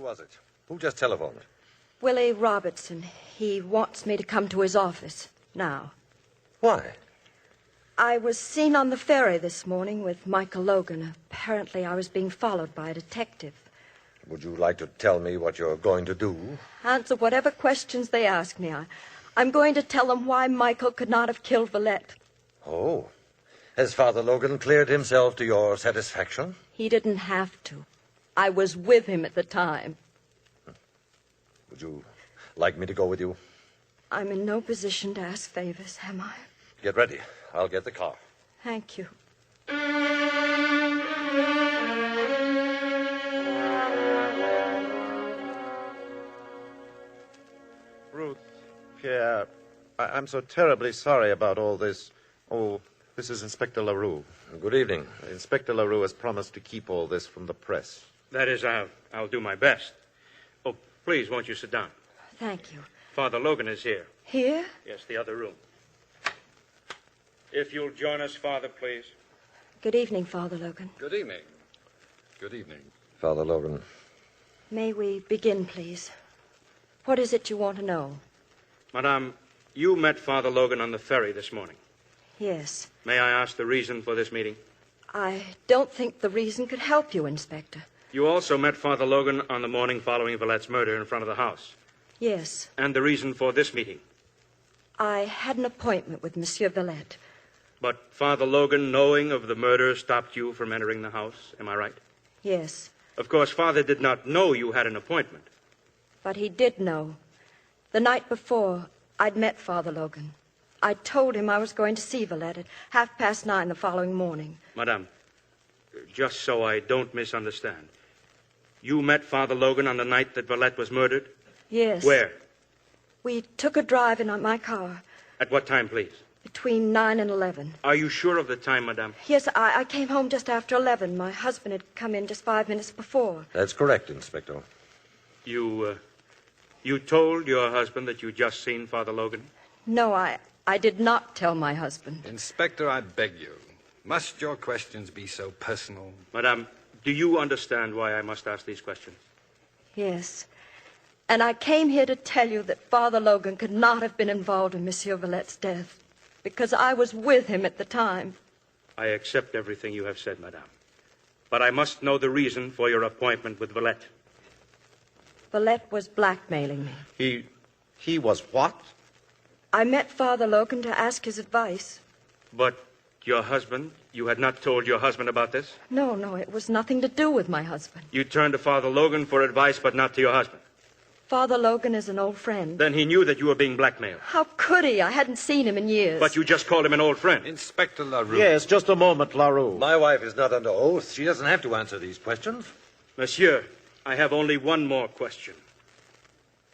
was it? Who just telephoned? Willie Robertson. He wants me to come to his office now. Why? I was seen on the ferry this morning with Michael Logan. Apparently I was being followed by a detective. Would you like to tell me what you're going to do? Answer whatever questions they ask me. I'm going to tell them why Michael could not have killed Villette. Oh. Has Father Logan cleared himself to your satisfaction? He didn't have to. I was with him at the time. Would you like me to go with you? I'm in no position to ask favors, am I? Get ready. I'll get the car. Thank you. Ruth, Pierre, I'm so terribly sorry about all this. Oh, this is Inspector LaRue. Good evening. Inspector LaRue has promised to keep all this from the press. That is, I'll do my best. Oh, please, won't you sit down? Thank you. Father Logan is here. Here? Yes, the other room. If you'll join us, Father, please. Good evening, Father Logan. Good evening. Good evening. Father Logan. May we begin, please? What is it you want to know? Madame, you met Father Logan on the ferry this morning. Yes. May I ask the reason for this meeting? I don't think the reason could help you, Inspector. You also met Father Logan on the morning following Villette's murder in front of the house. Yes. And the reason for this meeting? I had an appointment with Monsieur Villette. But Father Logan, knowing of the murder, stopped you from entering the house. Am I right? Yes. Of course, Father did not know you had an appointment. But he did know. The night before, I'd met Father Logan. I told him I was going to see Villette at 9:30 the following morning. Madame, just so I don't misunderstand. You met Father Logan on the night that Villette was murdered? Yes. Where? We took a drive in my car. At what time, please? Between 9 and 11. Are you sure of the time, Madame? Yes, I came home just after 11. My husband had come in just 5 minutes before. That's correct, Inspector. You told your husband that you'd just seen Father Logan? No, I did not tell my husband. Inspector, I beg you. Must your questions be so personal? Madame, do you understand why I must ask these questions? Yes. And I came here to tell you that Father Logan could not have been involved in Monsieur Villette's death, because I was with him at the time. I accept everything you have said, Madame. But I must know the reason for your appointment with Villette. Villette was blackmailing me. He was what? I met Father Logan to ask his advice. But your husband? You had not told your husband about this? No, it was nothing to do with my husband. You turned to Father Logan for advice, but not to your husband. Father Logan is an old friend. Then he knew that you were being blackmailed. How could he? I hadn't seen him in years. But you just called him an old friend. Inspector LaRue. Yes, just a moment, LaRue. My wife is not under oath. She doesn't have to answer these questions. Monsieur, I have only one more question.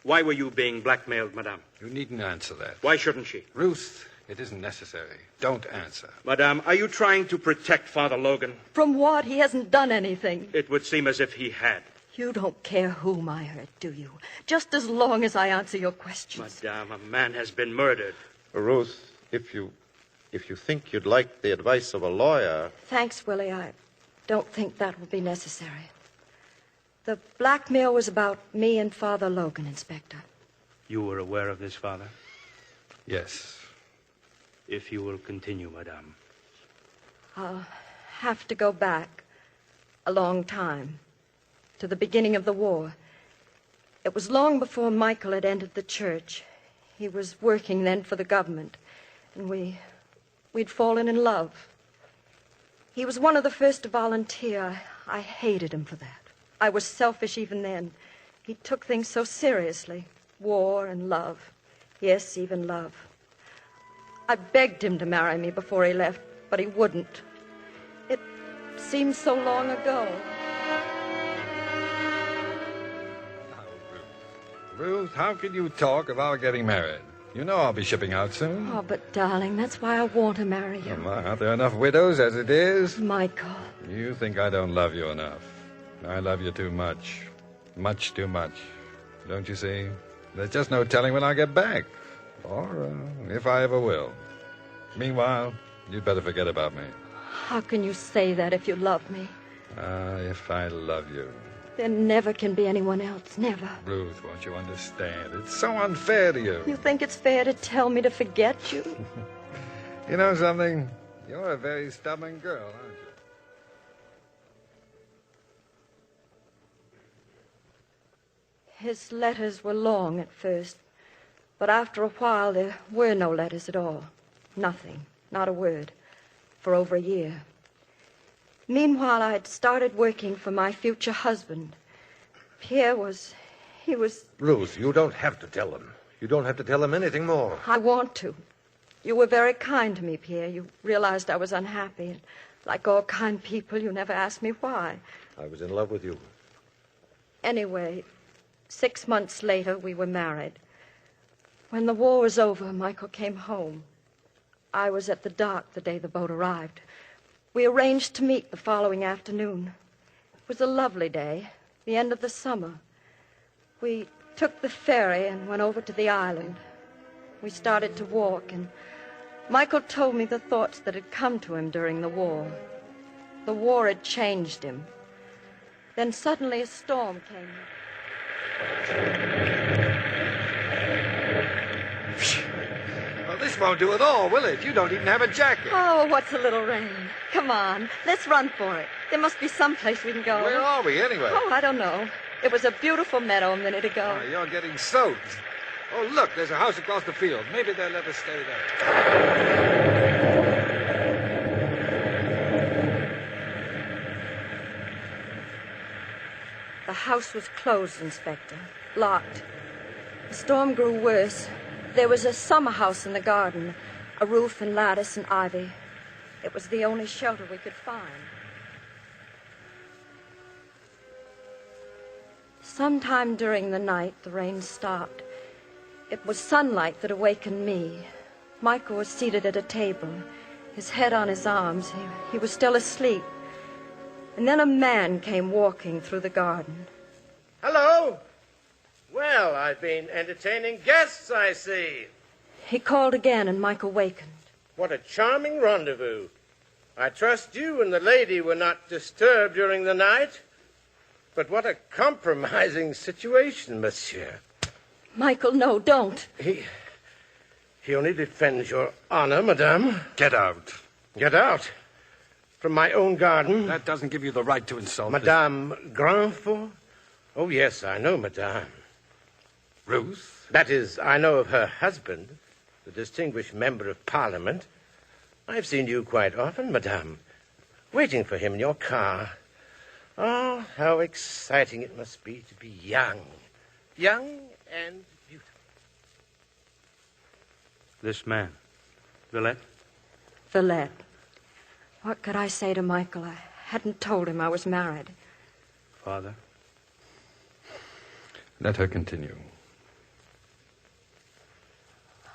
Why were you being blackmailed, Madame? You needn't answer that. Why shouldn't she? Ruth, it isn't necessary. Don't answer. Madame, are you trying to protect Father Logan? From what? He hasn't done anything. It would seem as if he had. You don't care whom I hurt, do you? Just as long as I answer your questions. Madame, a man has been murdered. Ruth, if you think you'd like the advice of a lawyer... Thanks, Willie. I don't think that will be necessary. The blackmail was about me and Father Logan, Inspector. You were aware of this, Father? Yes. If you will continue, Madame. I'll have to go back a long time, to the beginning of the war. It was long before Michael had entered the church. He was working then for the government, and we'd fallen in love. He was one of the first to volunteer. I hated him for that. I was selfish even then. He took things so seriously. War and love. Yes, even love. I begged him to marry me before he left, but he wouldn't. It seemed so long ago. Ruth, how can you talk of our getting married? You know I'll be shipping out soon. Oh, but darling, that's why I want to marry you. Well, aren't there enough widows as it is? Michael. You think I don't love you enough. I love you too much. Much too much. Don't you see? There's just no telling when I'll get back. Or if I ever will. Meanwhile, you'd better forget about me. How can you say that if you love me? If I love you. There never can be anyone else, never. Ruth, won't you understand? It's so unfair to you. You think it's fair to tell me to forget you? You know something? You're a very stubborn girl, aren't you? His letters were long at first, but after a while there were no letters at all. Nothing, not a word, for over a year. Meanwhile, I had started working for my future husband. Pierre was... Ruth, you don't have to tell him. You don't have to tell him anything more. I want to. You were very kind to me, Pierre. You realized I was unhappy. And like all kind people, you never asked me why. I was in love with you. Anyway, 6 months later, we were married. When the war was over, Michael came home. I was at the dock the day the boat arrived. We arranged to meet the following afternoon. It was a lovely day, the end of the summer. We took the ferry and went over to the island. We started to walk, and Michael told me the thoughts that had come to him during the war. The war had changed him. Then suddenly a storm came. Well, this won't do at all, will it? You don't even have a jacket. Oh, what's a little rain? Come on, let's run for it. There must be some place we can go. Where are we, anyway? Oh, I don't know. It was a beautiful meadow a minute ago. Oh, you're getting soaked. Oh, look, there's a house across the field. Maybe they'll let us stay there. The house was closed, Inspector. Locked. The storm grew worse. There was a summer house in the garden, a roof and lattice and ivy. It was the only shelter we could find. Sometime during the night, the rain stopped. It was sunlight that awakened me. Michael was seated at a table, his head on his arms. He was still asleep. And then a man came walking through the garden. Hello. Well, I've been entertaining guests, I see. He called again, and Michael wakened. What a charming rendezvous. I trust you and the lady were not disturbed during the night. But what a compromising situation, monsieur. Michael, no, don't. He only defends your honor, madame. Get out. Get out. From my own garden. That doesn't give you the right to insult Madame Grandfort? Oh, yes, I know, madame. Ruth? That is, I know of her husband, the distinguished member of Parliament. I've seen you quite often, madame, waiting for him in your car. Oh, how exciting it must be to be young. Young and beautiful. This man, Villette? Villette. What could I say to Michael? I hadn't told him I was married. Father? Let her continue.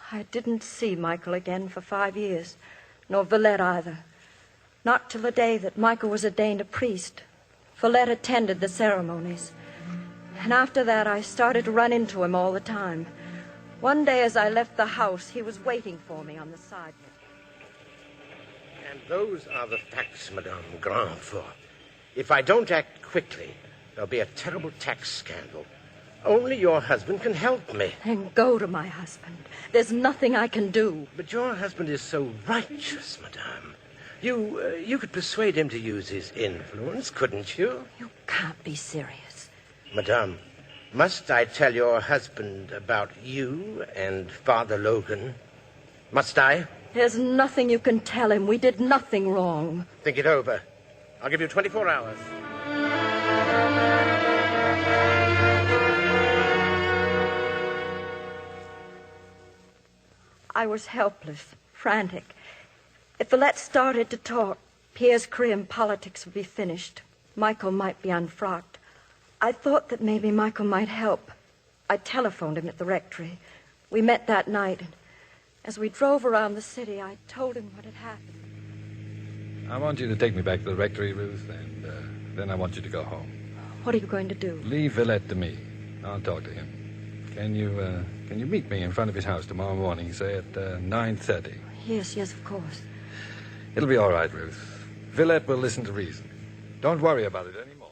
I didn't see Michael again for 5 years, nor Villette either. Not till the day that Michael was ordained a priest. Villette attended the ceremonies. And after that, I started to run into him all the time. One day as I left the house, he was waiting for me on the sidewalk. And those are the facts, Madame Grandfort. If I don't act quickly, there'll be a terrible tax scandal. Only your husband can help me. Then go to my husband. There's nothing I can do. But your husband is so righteous, Madame. You could persuade him to use his influence, couldn't you? You can't be serious. Madame, must I tell your husband about you and Father Logan? Must I? There's nothing you can tell him. We did nothing wrong. Think it over. I'll give you 24 hours. I was helpless, frantic. If Villette started to talk, Pierre's career in politics would be finished. Michael might be unfrocked. I thought that maybe Michael might help. I telephoned him at the rectory. We met that night, and as we drove around the city, I told him what had happened. I want you to take me back to the rectory, Ruth, and then I want you to go home. What are you going to do? Leave Villette to me. I'll talk to him. Can you meet me in front of his house tomorrow morning, say at 9:30? Yes, of course. It'll be all right, Ruth. Villette will listen to reason. Don't worry about it anymore.